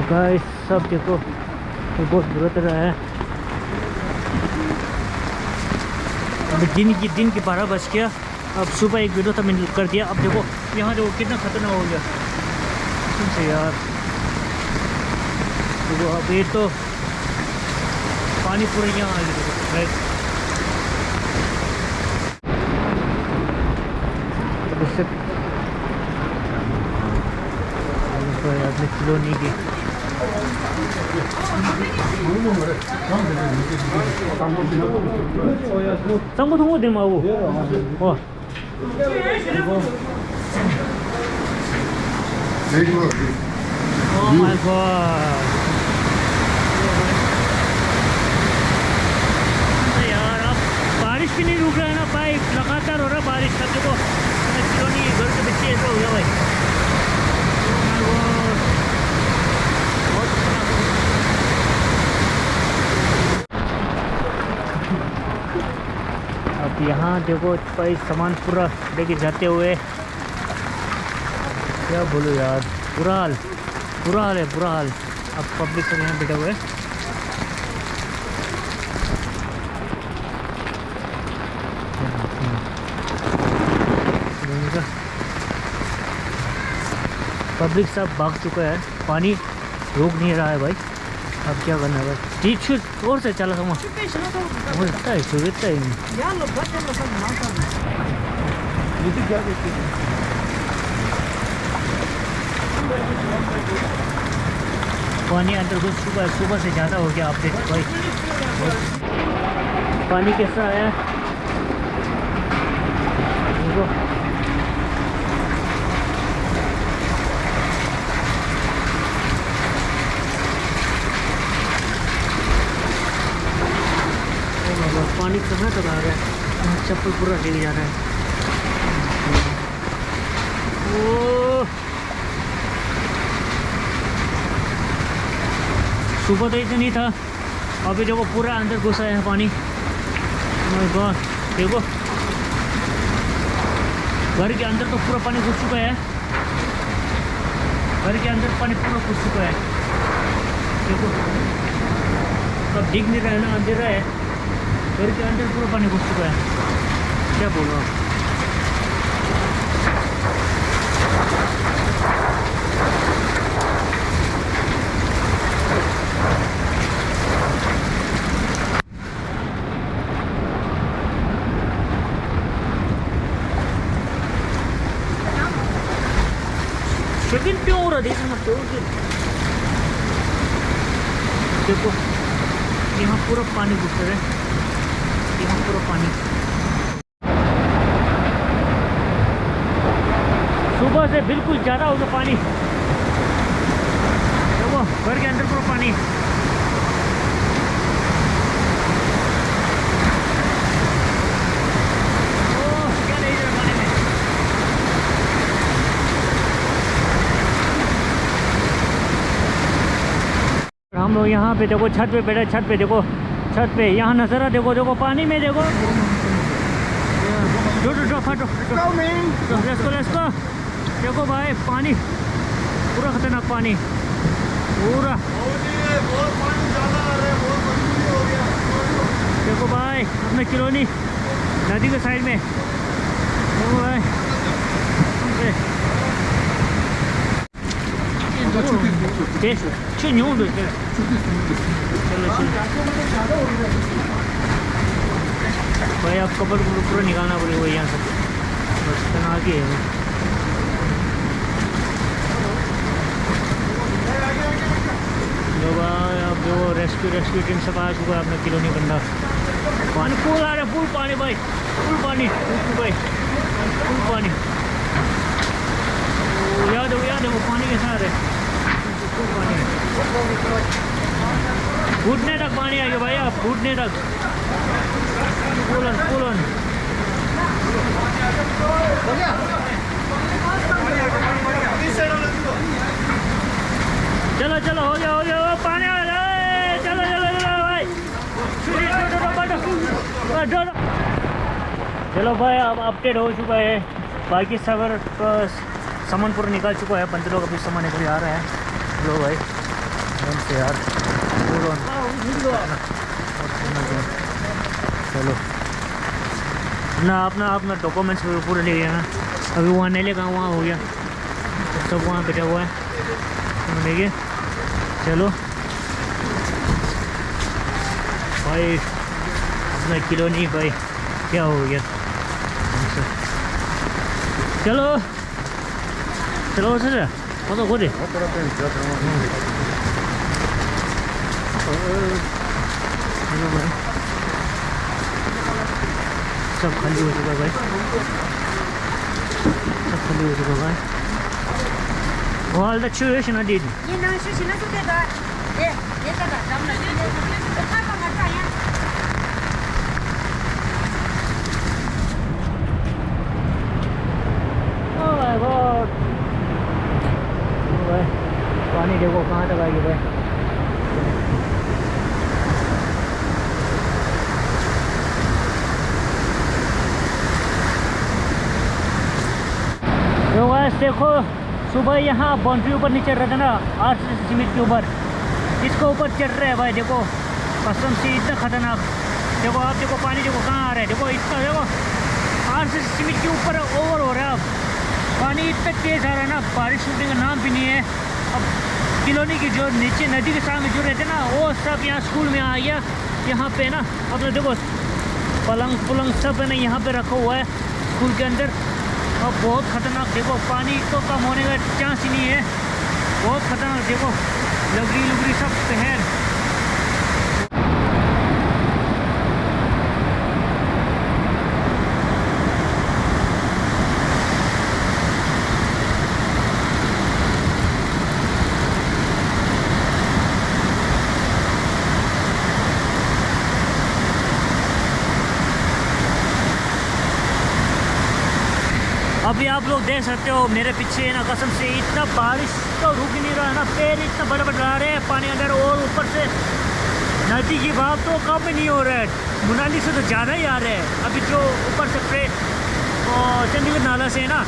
Guys सब देखो तो बहुत बुरा तरह है। अभी दिन की 12 बज गया। अब सुबह एक वीडियो था मैंने कर दिया। अब देखो यहाँ देखो कितना खतरनाक हो गया से यार। देखो अब ये तो पानी पूरे यहाँ आ गया। अपने किलो नहीं की 짱구 통고 되마고 와 Oh my god यार अब बारिश भी नहीं रुक रहा है ना भाई, लगातार हो रहा बारिश। तब देखो किलो नहीं घर के बच्चे ऐसा हो गया भाई। अब यहाँ देखो भाई सामान पूरा लेके जाते हुए क्या बोलो यार, बुरा हाल है बुरा हाल। अब पब्लिक सब यहाँ बैठे हुए पब्लिक सब भाग चुका है, पानी रोक नहीं रहा है भाई। अब क्या करना है भाई, टीच और से चला समझ बोलता है सुविधा ही नहीं। पानी अंदर घुस चुका है, सुबह से ज़्यादा हो गया अपडेट भाई। पानी कैसा आया पानी कहाँ तक आ रहा है, चप्पल पूरा ले जा रहा है। ओ सुबह तो इतना नहीं था, अभी देखो पूरा अंदर घुसा है पानी। माय गॉड देखो घर के अंदर तो पूरा पानी घुस चुका है, घर के अंदर पानी पूरा घुस चुका है। देखो अब दिख नहीं रहा है ना, अंधेरा है, घर के अंदर पूरा पानी घुस चुका है। क्या बोल रहा हूँ लेकिन क्यों हो रहा देखना देखो यहाँ पूरा पानी घुस रहा है, यहाँ पूरा पानी। सुबह से बिल्कुल ज़्यादा हो गया पानी, देखो घर के अंदर पूरा पानी। क्या नहीं रहा पानी में। हम लोग यहाँ पे देखो छत पे बैठे, छत पे देखो, छत पे यहाँ नज़ारा देखो, देखो पानी में देखो। देखो भाई पानी पूरा खतरनाक पानी पूरा। देखो भाई अपने किलोनी नदी के साइड में देखो भाई। भाई आप कपड़ पूरा निकालना पड़ेगा यहाँ से, बस तना के है। जो भाई आप जो रेस्क्यू टीम सब आ चुका है अपना किलोनी बंदा। पानी फुल आ रहा है, फुल पानी भाई, फुल पानी भाई, फुल पानी। याद हो पानी के साथ है, फुल पानी घुटने तक पानी आ गया भाई, आप घुटने तक फुल ऑन। चलो हो गया पानी आ रहा है। चलो भाई चलो भाई अब अपडेट हो चुका है, बाकी सामान पूरा निकाल चुका है। 15 लोग अभी सामान निकल आ रहा है। लो भाई से यार चलो ना अपना अपना डॉक्यूमेंट्स पूरे ले गया ना। अभी वहाँ नहीं लेगा, वहाँ हो गया सब वहाँ बैठा हुआ है लेके। चलो भाई अपना किलो नहीं भाई, क्या हो गया। चलो चलो सर तो खुद सब खाली हो चुका है भाई, सब खाली हो चुका है भाई।我的吃什么地？你能是现在就这个，哎，这个咱们这看看看咋样？Oh my god! भाई पानी देखो कहाँ तक आ गया भाई। तो गाइस देखो सुबह यहाँ बाउंड्री ऊपर नहीं चढ़ रहा था ना, आरसीसी सीमेंट के ऊपर, इसको ऊपर चढ़ रहे हैं भाई। देखो कसम से इतना खतरनाक। देखो आप देखो पानी देखो कहाँ आ रहा है, देखो इसका देखो आरसीसी सीमेंट के ऊपर ओवर हो रहा है। अब पानी इतना तेज़ आ रहा है ना, बारिश रुकने का नाम भी नहीं है। अब कॉलोनी की जो नीचे नदी के सामने जो रहते ना वो सब यहाँ स्कूल में आ गया। यहाँ पे ना अब देखो पलंग सब है ना यहाँ पे रखा हुआ है स्कूल के अंदर। अब बहुत ख़तरनाक देखो पानी तो कम होने का चांस ही नहीं है, बहुत ख़तरनाक। देखो लुगरी सब शहर। अभी आप लोग देख सकते हो मेरे पीछे ना कसम से इतना बारिश तो रुक ही नहीं रहा है ना, पैर इतना बड़े बड़े आ रहे हैं पानी अंदर। और ऊपर से नदी की भाव तो कम नहीं हो रहा है, मनाली से तो ज़्यादा ही आ रहे हैं। अभी जो ऊपर से चंडीगढ़ नाला से है ना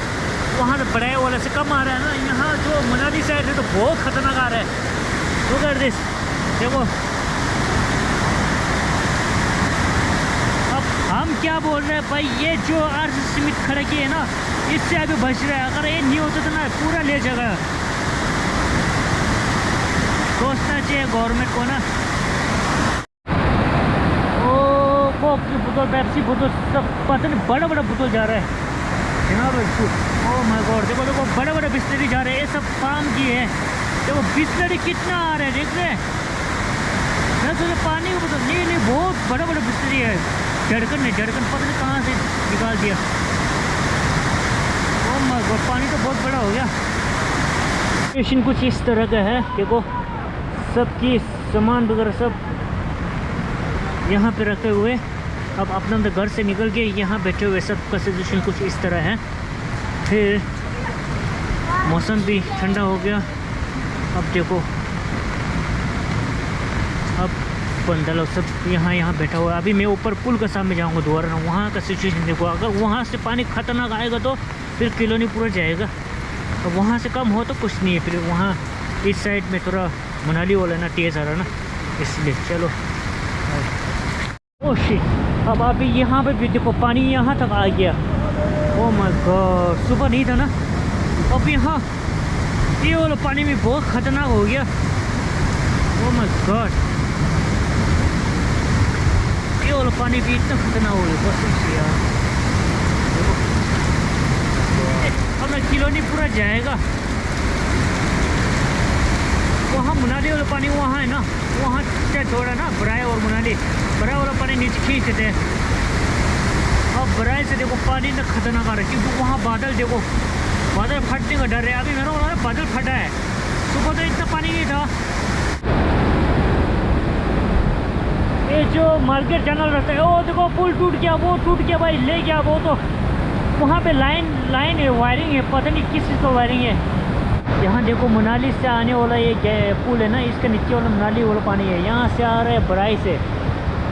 वहाँ बड़ाए वाले से कम आ रहा है ना, यहाँ जो मनाली साइड है तो बहुत ख़तरनाक आ रहा है। तो कर दिस देखो अब हम क्या बोल रहे हैं भाई, ये जो आरसीसी सीमेंट खड़ा किए है ना इससे अभी बच रहा है। अगर ये नहीं होता तो ना पूरा ले जाएगा। सोचना चाहिए गवर्नमेंट को ना। ओ कोक की बोतल, पेप्सी बोतल सब पता नहीं बड़ा बड़ा बोतल जा रहा है यहाँ पर। ओ माय गॉड देखो देखो बड़े बड़े बिस्लरी जा रहे हैं, ये सब काम की है। देखो बिस्लरी कितना आ रहा है देख रहे हैं। मैं सोचा पानी की बोतल नहीं, बहुत बड़ा बड़ा बिस्लरी है। झड़कन पता नहीं कहाँ से निकाल दिया। ओह माय गॉड पानी तो बहुत बड़ा हो गया। स्टेशन कुछ इस तरह का है, देखो सबकी सामान वगैरह सब यहाँ पे रखे हुए। अब अपना घर से निकल के यहाँ बैठे हुए सब का सिचुएशन कुछ इस तरह है। फिर मौसम भी ठंडा हो गया। अब देखो अब बंदा लोग सब यहाँ बैठा हुआ है। अभी मैं ऊपर पुल के सामने जाऊँगा दोबारा ना, वहाँ का सिचुएशन देखो। अगर वहाँ से पानी खतरनाक आएगा तो फिर कॉलोनी पूरा जाएगा। अब वहाँ से कम हो तो कुछ नहीं है। फिर वहाँ इस साइड में थोड़ा मनाली वाला ना तेज़ आ रहा ना, इसलिए चलो। ओह शिट अब अभी यहाँ पे भी देखो पानी यहाँ तक आ गया। ओह माय गॉड सुबह नहीं था ना, अब यहाँ ये वाला पानी भी बहुत ख़तरनाक हो गया। ओह माय गॉड ये वाला पानी भी इतना खतरनाक हो गया कसम से यार। अपना कॉलोनी पूरा जाएगा। वहाँ मनाली वाला पानी वहाँ है ना, वहाँ से थोड़ा ना बराए और मनाली बराए वाला पानी नीचे खींचते थे। अब बराए से देखो पानी ना खतरनाक आ रहा है, क्योंकि वहाँ बादल देखो, बादल फटने का डर है। अभी मेरा बोला बादल फटा है, सुबह तो इतना पानी नहीं था। ये जो मार्केट चैनल रहता है वो देखो पुल टूट गया, वो टूट गया भाई, ले गया वो तो। वहाँ पे लाइन है, वायरिंग है, पता नहीं किस चीज़ का वायरिंग है। यहाँ देखो मनाली से आने वाला ये पुल है ना, इसके नीचे वाला मनाली वाला पानी है। यहाँ से आ रहा है बराई से,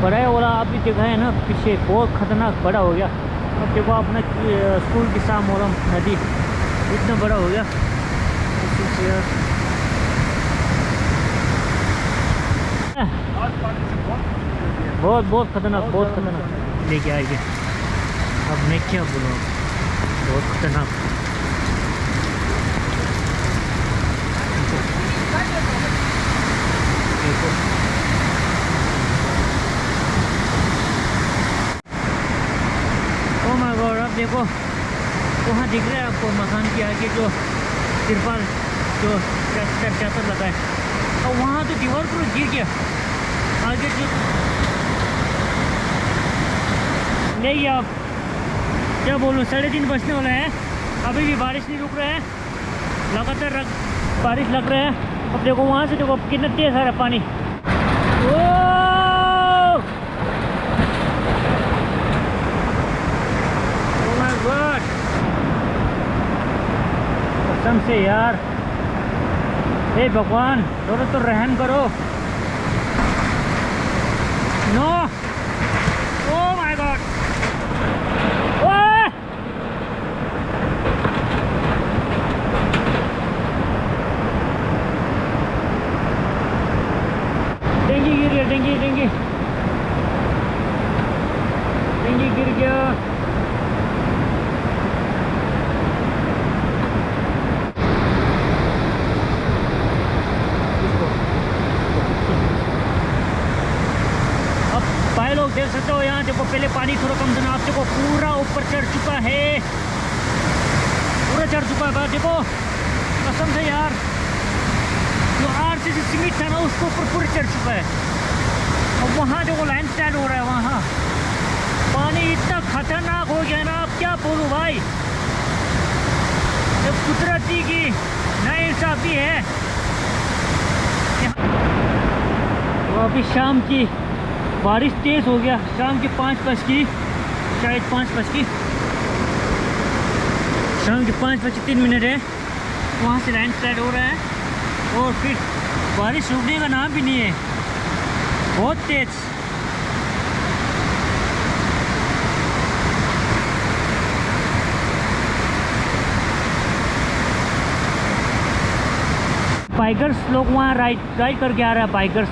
बराई वाला आप भी देखा है ना पीछे, बहुत ख़तरनाक बड़ा हो गया। अब देखो अपना स्कूल के सामने वाला नदी इतना बड़ा हो गया। बहुत बहुत खतरनाक, बहुत खतरनाक लेके आएंगे। अब मैं क्या बोलूँ, बहुत खतरनाक। देखो ओ माय गॉड, अब देखो वहाँ दिख रहा है आपको मकान के आगे जो तिरपाल जो चादर लगा है, और वहाँ तो दीवार पूरा गिर गया। आगे जो नहीं, आप क्या बोलूँ, 3:30 बजने वाला है, अभी भी बारिश नहीं रुक रहा है, लगातार बारिश लग रहा है। अब देखो वहाँ से देखो कितना तेज आ रहा है पानी। ओह माय गॉड, कसम से यार, हे भगवान थोड़ा तो रहम करो। नो, ओह माय गॉड, डेंगी गिर गया, डेंगी गिर गया। अब भाई लोग देख सकते हो, यहाँ देखो पहले पानी थोड़ा कम था, आप देखो पूरा ऊपर चढ़ चुका है, पूरा चढ़ चुका है। देखो कसम से यार, जो आरसीसी सीमेंट था ना उसको ऊपर पूरा चढ़ चुका है। और वहाँ देखो लैंडस्लाइड हो रहा है, वहाँ पानी इतना खतरनाक हो गया ना, आप क्या बोलूँ भाई, ये कुदरती की नाइंसाफी है। तो अभी शाम की बारिश तेज़ हो गया, शाम के 5 बज की, शायद 5 बज की, शाम के 5:03 है। वहाँ से लैंडस्लाइड हो रहा है और फिर बारिश रुकने का नाम भी नहीं है, बहुत तेज। बाइकर्स लोग वहाँ राइड करके आ रहा है, बाइकर्स।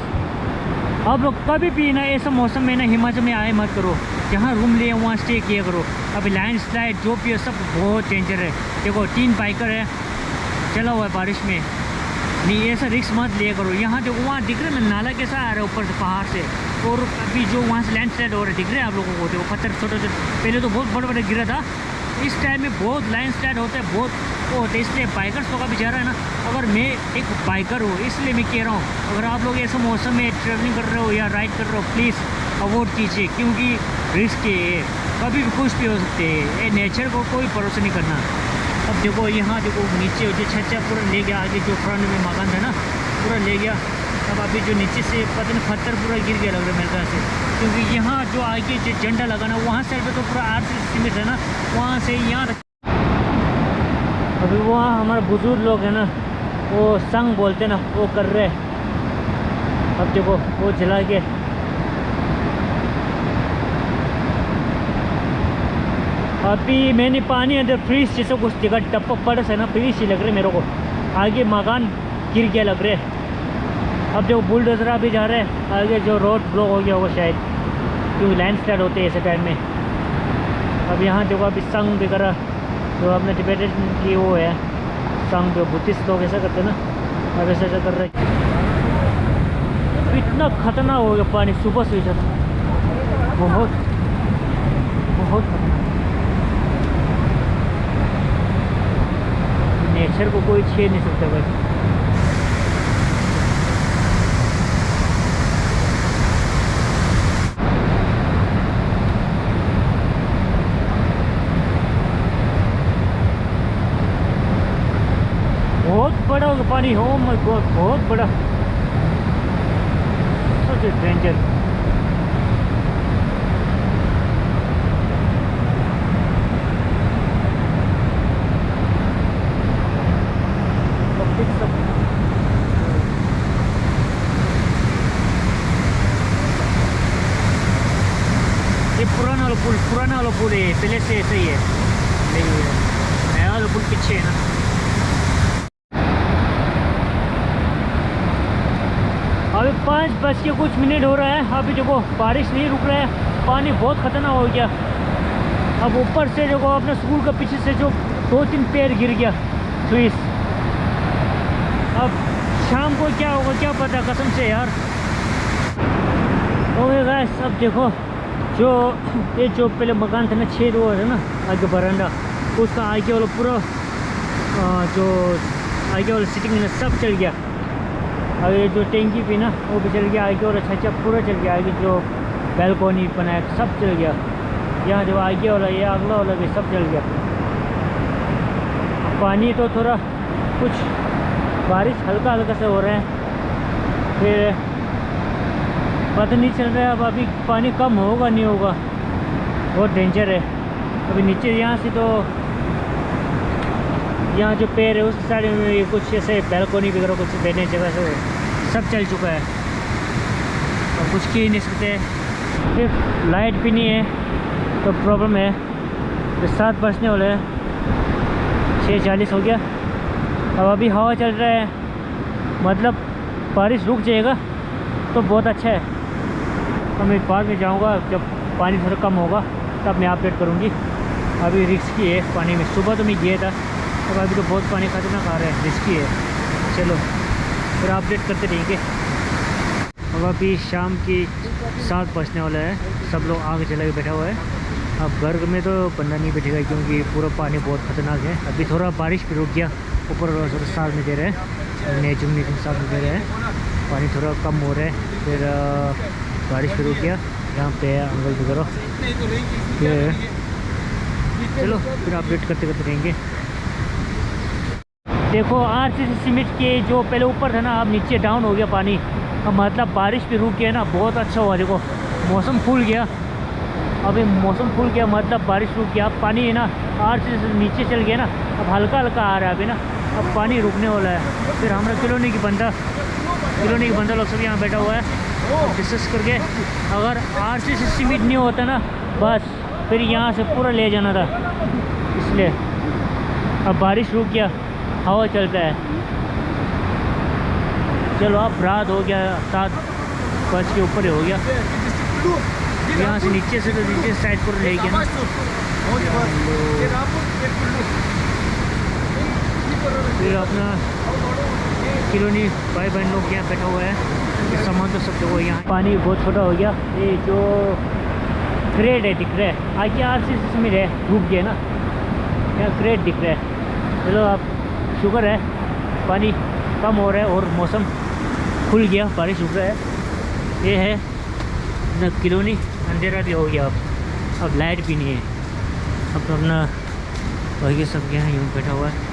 आप लोग कभी भी ना ऐसा मौसम में ना हिमाचल में आए मत करो, जहाँ रूम लिए वहाँ स्टे किया करो। अभी लैंडस्लाइड जो भी है सब बहुत डेंजर है। देखो 3 बाइकर है, चला हुआ है बारिश में, नहीं ऐसा रिस्क मत लिया करो। यहाँ देखो वहाँ दिख रहा है नाला कैसा आ रहा है ऊपर से पहाड़ से, और अभी जो वहाँ से लैंडस्लाइड हो रहा है दिख रहा है आप लोगों को। देखो पत्थर छोटे छोटे, पहले तो बहुत बड़े बड़े गिरा था, इस टाइम में बहुत लैंडस्लाइड होता है, बहुत वो होता है। इसलिए बाइकर्स लोग अभी जा रहा है ना, अगर मैं एक बाइकर हूँ इसलिए मैं कह रहा हूँ, अगर आप लोग ऐसे मौसम में ट्रैवलिंग कर रहे हो या राइड कर रहे हो, प्लीज़ अवॉइड कीजिए, क्योंकि रिस्क है, कभी भी कुछ भी हो सकते हैं। ये नेचर को कोई भरोसा नहीं करना। अब देखो यहाँ देखो नीचे जो छत पूरा ले गया, आगे जो फ्रंट में मकान था ना पूरा ले गया। अब अभी जो नीचे से पता नहीं पत्थर पूरा गिर गया लग रहा है मेरे ख्याल से, क्योंकि यहाँ जो आगे जो झंडा लगा ना वहाँ साइड पे तो पूरा आरसीसी सीमेंट है ना, वहाँ से यहाँ तक। अभी वहाँ हमारे बुजुर्ग लोग हैं ना, वो संग बोलते ना, वो कर रहे हैं। अब देखो वो जला के, अभी मैंने पानी अंदर फ्रीज जैसे कुछ जगह टपक पड़ से ना, फ्रीज ही लग रहे मेरे को, आगे मकान गिर गया लग रहे। अब देखो बुलडोजर अभी जा रहे हैं, आगे जो रोड ब्लॉक हो गया होगा शायद, क्योंकि लैंडस्लाइड होते हैं ऐसे टाइम में। अब यहाँ देखो अभी संग वगैरह जो अपने टिबेटन की वो है, संग जो बुद्धिस्ट लोग ऐसा करते हैं ना, अब ऐसा कर रहे। इतना खतरनाक हो गया पानी सुबह से ज़्यादा, बहुत बहुत नेचर को कोई छेड़ नहीं सकता भाई। बहुत बड़ा होगा पानी, हो माय गॉड बहुत बड़ा, सच डेंजर। ये पुराना वाला पुल है, पहले से ऐसा ही है, नया वाला पुल पीछे है ना। अभी 5:00 हो रहा है। अभी देखो बारिश नहीं रुक रहा है, पानी बहुत खतरनाक हो गया। अब ऊपर से देखो अपने स्कूल के पीछे से जो 2-3 पेड़ गिर गया ट्रीज। अब शाम को क्या होगा क्या पता, कसम से यार। ओके गाइस, अब देखो ये जो पहले मकान था ना, छेद हुआ था ना आगे बरामदा, उसका आगे वाला पूरा जो आगे वाला सिटिंग है ना सब चल गया। और ये जो टैंकी भी ना वो भी चल गया, आगे वाला छज्जा पूरा चल गया। आगे जो बैल्कोनी बनाया सब चल गया। यहाँ जो आगे वाला ये अगला वाला भी सब चल गया। पानी तो थोड़ा कुछ बारिश हल्का हल्का से हो रहा है, फिर पता नहीं चल रहा है अब अभी पानी कम होगा नहीं होगा, बहुत डेंजर है। अभी नीचे यहाँ से तो यहाँ जो पेड़ है उस साइड में कुछ ऐसे बैल्कोनी वगैरह कुछ बैठने जगह से सब चल चुका है, और कुछ की नहीं सकते। फिर लाइट भी नहीं है तो प्रॉब्लम है। तो 7 बजने वाले हैं, 6:40 हो गया। अब अभी हवा चल रहा है, मतलब बारिश रुक जाएगा तो बहुत अच्छा है। अब मैं बाद में जाऊंगा जब पानी थोड़ा कम होगा तब मैं अपडेट करूंगी। अभी रिस्की है पानी में, सुबह तो मैं गया था, अब अभी तो बहुत पानी खतरनाक आ रहा है, रिस्की है। चलो फिर अपडेट करते रहेंगे। अब अभी शाम की 7 बजने वाला है, सब लोग आगे चला के बैठा हुआ है। अब घर में तो बंदा नहीं बैठेगा क्योंकि पूरा पानी बहुत खतरनाक है। अभी थोड़ा बारिश भी रुक गया, ऊपर थोड़ा साथ में दे रहे हैं, नेचुरल साथ में दे रहे हैं, पानी थोड़ा कम हो रहा है। फिर बारिश भी रुक गया, यहाँ पे अंगल वगैरह। फिर चलो फिर अपडेट करते करते रहेंगे। देखो आरसीसी सीमेंट के जो पहले ऊपर था ना, अब नीचे डाउन हो गया पानी। अब मतलब बारिश भी रुक गया ना, बहुत अच्छा हुआ। देखो मौसम खुल गया, अभी मौसम खुल गया मतलब बारिश रुक गया। अब पानी है ना आरसीसी से नीचे चल गया ना, अब हल्का हल्का आ रहा है अभी ना, अब पानी रुकने वाला है। फिर हमारा कॉलोनी की बंदा लोग सब यहाँ बैठा हुआ है, डिस्कस करके अगर आरसीसी सीमेंट नहीं होता ना बस फिर यहाँ से पूरा ले जाना था, इसलिए। अब बारिश रुक गया, हवा चलता है। चलो अब रात हो गया, 7 बज के ऊपर ही हो गया। यहाँ से नीचे से तो नीचे साइड पर ले गया ना, फिर अपना कॉलोनी भाई बहन लोग यहाँ बैठा हुआ है। सामान तो सब जगह यहाँ। पानी बहुत छोटा हो गया, ये जो क्रेड है दिख रहा है आगे आरसीसी में है, डूब गया ना, यहाँ क्रेड दिख रहा है। चलो अब शुक्र है पानी कम हो रहा है और मौसम खुल गया, बारिश रुक रहा है। ये है ना कॉलोनी, अंधेरा भी हो गया अब लाइट भी नहीं है। अब अपना वही सब यहाँ यूँ बैठा हुआ है।